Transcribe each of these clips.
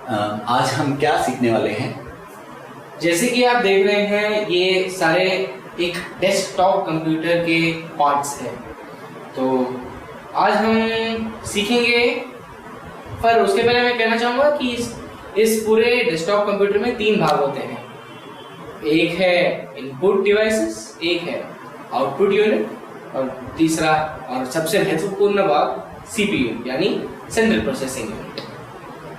आज हम क्या सीखने वाले हैं? जैसे कि आप देख रहे हैं ये सारे एक डेस्कटॉप कंप्यूटर के पार्ट्स हैं। तो आज हम सीखेंगे, पर उसके पहले मैं कहना चाहूँगा कि इस पूरे डेस्कटॉप कंप्यूटर में 3 भाग होते हैं। एक है इनपुट डिवाइसेस, एक है आउटपुट यूनिट और तीसरा और सबसे महत्वपूर्ण भाग सीपीयू यानी सेंट्रल प्रोसेसिंग यूनिट।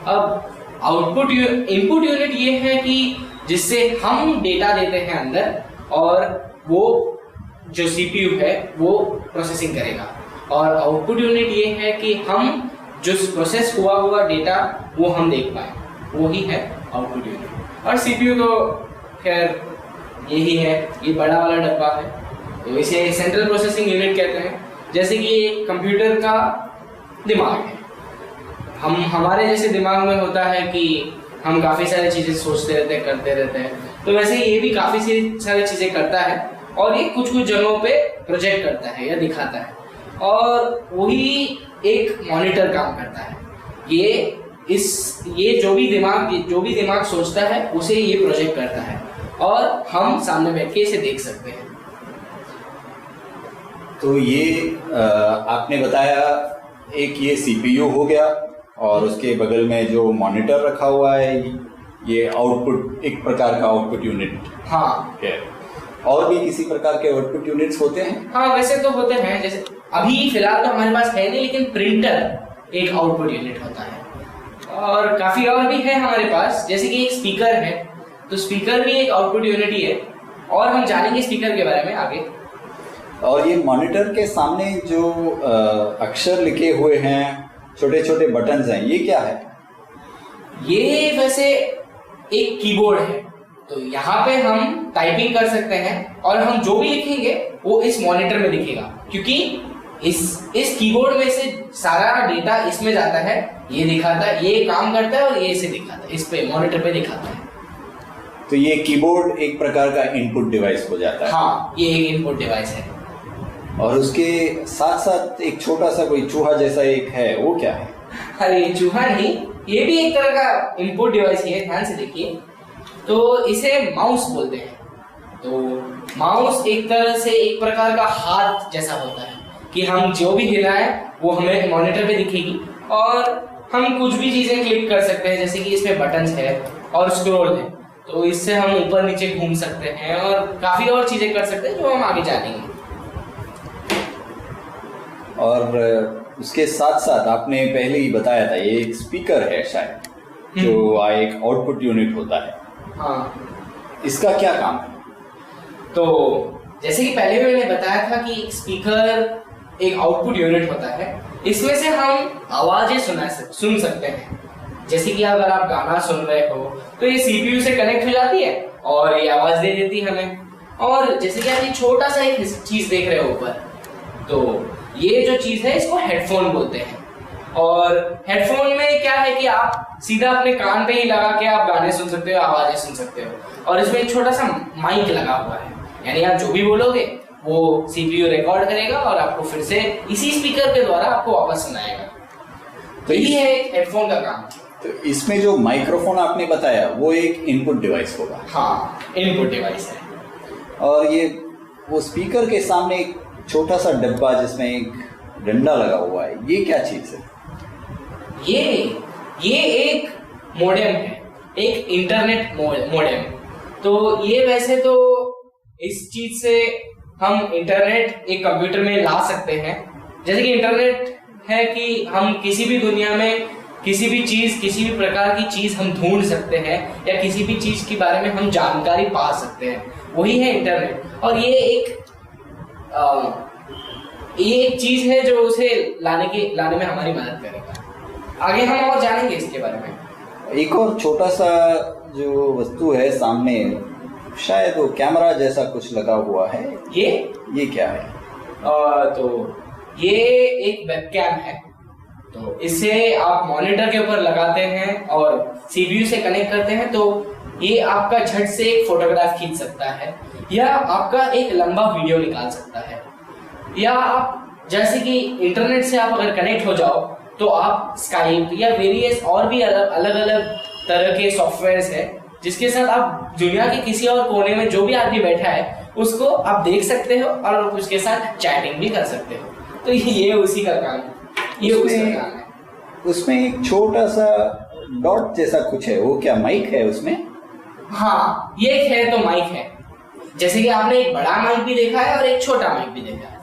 अब इनपुट यूनिट ये है कि जिससे हम डेटा देते हैं अंदर और वो जो सीपीयू है वो प्रोसेसिंग करेगा, और आउटपुट यूनिट ये है कि हम जो प्रोसेस हुआ डेटा वो हम देख पाए, वो ही है आउटपुट यूनिट। और सीपीयू तो खैर यही है, ये बड़ा वाला डब्बा है, तो इसे सेंट्रल प्रोसेसिंग यूनिट कहते हैं। जैसे कि एक कंप्यूटर का दिमाग है, हमारे जैसे दिमाग में होता है कि हम काफ़ी सारी चीज़ें सोचते रहते हैं, करते रहते हैं, तो वैसे ये भी काफ़ी सारी चीज़ें करता है और ये कुछ जगहों पे प्रोजेक्ट करता है या दिखाता है, और वही एक मॉनिटर काम करता है। ये जो भी दिमाग सोचता है उसे ये प्रोजेक्ट करता है और हम सामने बैठ के इसे देख सकते हैं। तो ये आपने बताया एक ये सीपीयू हो गया और उसके बगल में जो मॉनिटर रखा हुआ है ये आउटपुट, एक प्रकार का आउटपुट यूनिट। हाँ है। और भी किसी प्रकार के आउटपुट यूनिट्स होते हैं? हाँ, वैसे तो होते हैं। जैसे अभी फिलहाल तो हमारे पास है नहीं, लेकिन प्रिंटर एक आउटपुट यूनिट होता है, और काफी और भी है हमारे पास। जैसे कि एक स्पीकर है, तो स्पीकर भी एक आउटपुट यूनिट ही है, और हम जानेंगे स्पीकर के बारे में आगे। और ये मॉनिटर के सामने जो अक्षर लिखे हुए हैं, छोटे छोटे बटन्स हैं, ये क्या है? ये वैसे एक कीबोर्ड है, तो यहाँ पे हम टाइपिंग कर सकते हैं और हम जो भी लिखेंगे वो इस मॉनिटर में दिखेगा, क्योंकि इस कीबोर्ड में से सारा डेटा इसमें जाता है, ये दिखाता है, ये काम करता है और ये इसे दिखाता है, इस पे मॉनिटर पे दिखाता है। तो ये कीबोर्ड एक प्रकार का इनपुट डिवाइस हो जाता है। हाँ, ये एक इनपुट डिवाइस है। और उसके साथ साथ एक छोटा सा कोई चूहा जैसा एक है, वो क्या है? अरे चूहा नहीं, ये भी एक तरह का इनपुट डिवाइस ही है, ध्यान से देखिए। तो इसे माउस बोलते हैं। तो माउस एक तरह से एक प्रकार का हाथ जैसा होता है कि हम जो भी हिलाएं वो हमें मॉनिटर पे दिखेगी, और हम कुछ भी चीजें क्लिक कर सकते हैं। जैसे कि इसमें बटन्स है और स्क्रॉल है, तो इससे हम ऊपर नीचे घूम सकते हैं और काफी और चीजें कर सकते हैं जो हम आगे जानेंगे। और उसके साथ साथ आपने पहले ही बताया था ये एक स्पीकर है शायद, जो एक आउटपुट यूनिट होता है। हाँ, इसका क्या काम है? तो जैसे कि पहले भी मैंने बताया था कि स्पीकर एक आउटपुट यूनिट होता है। इसमें से हम आवाजें सुन सकते हैं। जैसे कि अगर आप गाना सुन रहे हो तो ये सीपीयू से कनेक्ट हो जाती है और ये आवाज दे देती है हमें। और जैसे कि आप ये छोटा सा एक चीज देख रहे हो ऊपर, तो ये जो चीज है इसको हेडफोन बोलते हैं। और हेडफोन में क्या है कि आप सीधा अपने कान पे ही लगा के आप गाने सुन सकते हो, आवाजें सुन सकते हो, और इसमें एक छोटा सा माइक लगा हुआ है, यानी आप जो भी बोलोगे वो सीपीयू रिकॉर्ड करेगा और आपको फिर से इसी स्पीकर के द्वारा आपको वापस सुनाएगा। तो ये है हेडफोन का काम। तो इसमें जो माइक्रोफोन आपने बताया वो एक इनपुट डिवाइस होगा। हाँ, इनपुट डिवाइस है। और ये वो स्पीकर के सामने एक छोटा सा डब्बा जिसमें एक डंडा लगा हुआ है, ये क्या चीज है? ये एक मोडेम है, एक इंटरनेट मोडेम। तो ये वैसे तो इस चीज से हम इंटरनेट एक कंप्यूटर में ला सकते हैं। जैसे कि इंटरनेट है कि हम किसी भी दुनिया में किसी भी प्रकार की चीज हम ढूंढ सकते हैं, या किसी भी चीज के बारे में हम जानकारी पा सकते हैं, वही है इंटरनेट। और ये एक चीज है जो उसे लाने में हमारी मदद करेगा। आगे हम और जानेंगे इसके बारे में। एक और छोटा सा जो वस्तु है सामने, शायद वो कैमरा जैसा कुछ लगा हुआ है, ये क्या है? तो ये एक वेबकैम है। तो इसे आप मॉनिटर के ऊपर लगाते हैं और सीपीयू से कनेक्ट करते हैं, तो ये आपका झट से एक फोटोग्राफ खींच सकता है, या आपका एक लंबा वीडियो निकाल सकता है, या आप जैसे कि इंटरनेट से आप अगर कनेक्ट हो जाओ तो आप स्काइप या वेरियस और भी अलग अलग तरह के सॉफ्टवेयर्स है जिसके साथ आप दुनिया के किसी और कोने में जो भी आदमी बैठा है उसको आप देख सकते हो और उसके साथ चैटिंग भी कर सकते हो। तो ये उसी का काम है, ये उसका काम है। उसमें एक छोटा सा डॉट जैसा कुछ है, वो क्या माइक है उसमें? हाँ, ये एक है तो माइक है। जैसे कि आपने एक बड़ा माइक भी देखा है और एक छोटा माइक भी देखा है।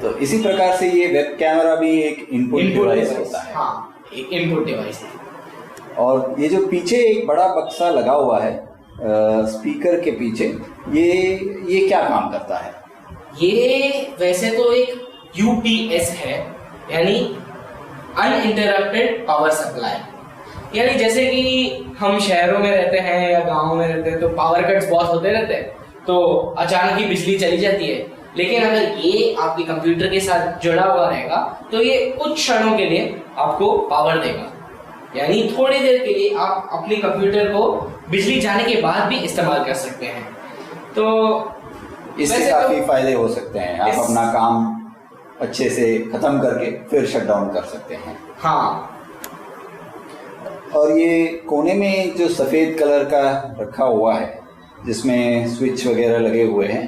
तो इसी प्रकार से ये वेब कैमरा भी एक इनपुट डिवाइस होता है। हाँ, एक इनपुट डिवाइस है। और ये जो पीछे एक बड़ा बक्सा लगा हुआ है स्पीकर के पीछे, ये क्या काम करता है? ये वैसे तो एक UPS है, यानी अनइंटरप्टेड पावर सप्लाई। यानी जैसे कि हम शहरों में रहते हैं या गांव में रहते हैं तो पावर कट्स बहुत होते रहते हैं, तो अचानक ही बिजली चली जाती है। लेकिन अगर ये आपके कंप्यूटर के साथ जुड़ा हुआ रहेगा तो ये कुछ क्षणों के लिए आपको पावर देगा, यानी थोड़ी देर के लिए आप अपने कंप्यूटर को बिजली जाने के बाद भी इस्तेमाल कर सकते हैं। तो इससे काफी फायदे हो सकते हैं। आप अपना काम अच्छे से खत्म करके फिर शट डाउन कर सकते हैं। हाँ, और ये कोने में जो सफेद कलर का रखा हुआ है जिसमें स्विच वगैरह लगे हुए हैं,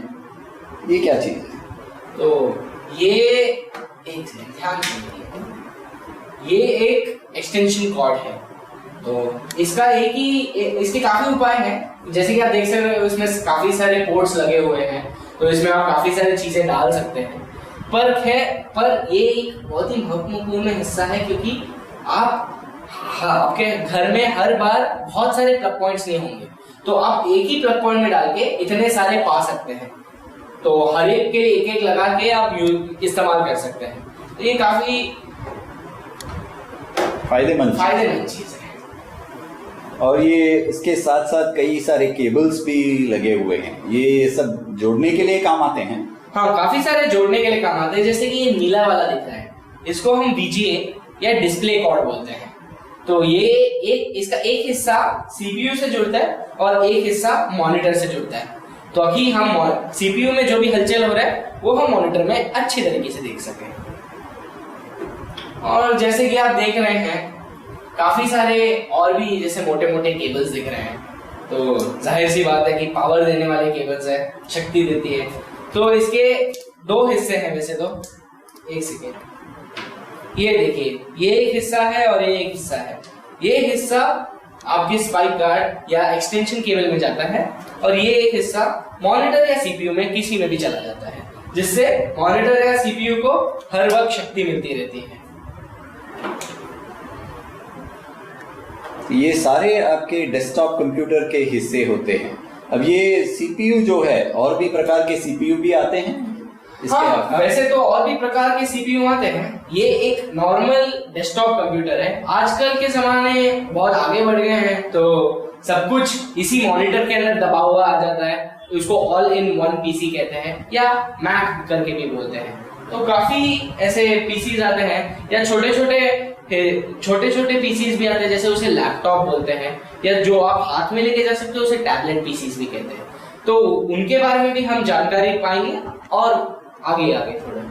ये क्या चीज है? तो ये एक ध्यान दीजिए, ये एक एक्सटेंशन कॉर्ड है। तो इसका इसके काफी उपाय हैं। जैसे कि आप देख सकते हो इसमें काफी सारे पोर्ट्स लगे हुए हैं, तो इसमें आप काफी सारी चीजें डाल सकते हैं। पर ये एक बहुत ही महत्वपूर्ण हिस्सा है, क्योंकि आपके घर में हर बार बहुत सारे प्लग पॉइंट्स नहीं होंगे, तो आप एक ही प्लग पॉइंट में डाल के इतने सारे पा सकते हैं। तो हर एक के लिए एक लगा के आप इस्तेमाल कर सकते हैं। तो ये काफी फायदेमंद चीज है। और ये इसके साथ साथ कई सारे केबल्स भी लगे हुए हैं, ये सब जोड़ने के लिए काम आते हैं। हाँ, काफी सारे जोड़ने के लिए काम आते हैं। जैसे कि ये नीला वाला दिख रहा है, इसको हम VGA या डिस्प्ले कॉर्ड बोलते हैं। तो ये इसका एक हिस्सा CPU से जुड़ता है और एक हिस्सा मॉनिटर से जुड़ता है, तो अभी हम CPU में जो भी हलचल हो रहा है वो हम मॉनिटर में अच्छी तरीके से देख सकें। और जैसे कि आप देख रहे हैं काफी सारे और भी जैसे मोटे मोटे केबल्स दिख रहे हैं, तो जाहिर सी बात है कि पावर देने वाले केबल्स है, शक्ति देती है। तो इसके दो हिस्से हैं वैसे तो। एक सेकेंड, ये देखिए, ये एक हिस्सा है और ये एक हिस्सा है। ये हिस्सा आपकी स्पाइक गार्ड या एक्सटेंशन केबल में जाता है और ये एक हिस्सा मॉनिटर या CPU में किसी में भी चला जाता है, जिससे मॉनिटर या CPU को हर वक्त शक्ति मिलती रहती है। ये सारे आपके डेस्कटॉप कंप्यूटर के हिस्से होते हैं। अब ये CPU जो है, और भी प्रकार के CPU भी आते हैं इसके? हाँ, वैसे तो और भी प्रकार के CPU आते हैं। ये एक नॉर्मल डेस्कटॉप कंप्यूटर है। आजकल के जमाने बहुत आगे बढ़ गए हैं, तो सब कुछ इसी मॉनिटर के अंदर दबा हुआ आ जाता है, तो इसको ऑल इन वन PC कहते हैं या मैक करके भी बोलते हैं। तो काफी ऐसे PCs आते हैं, या छोटे छोटे PCs भी आते हैं, जैसे उसे लैपटॉप बोलते हैं, या जो आप हाथ में लेके जा सकते हो उसे टैबलेट PCs भी कहते हैं। तो उनके बारे में भी हम जानकारी पाएंगे और आगे थोड़ा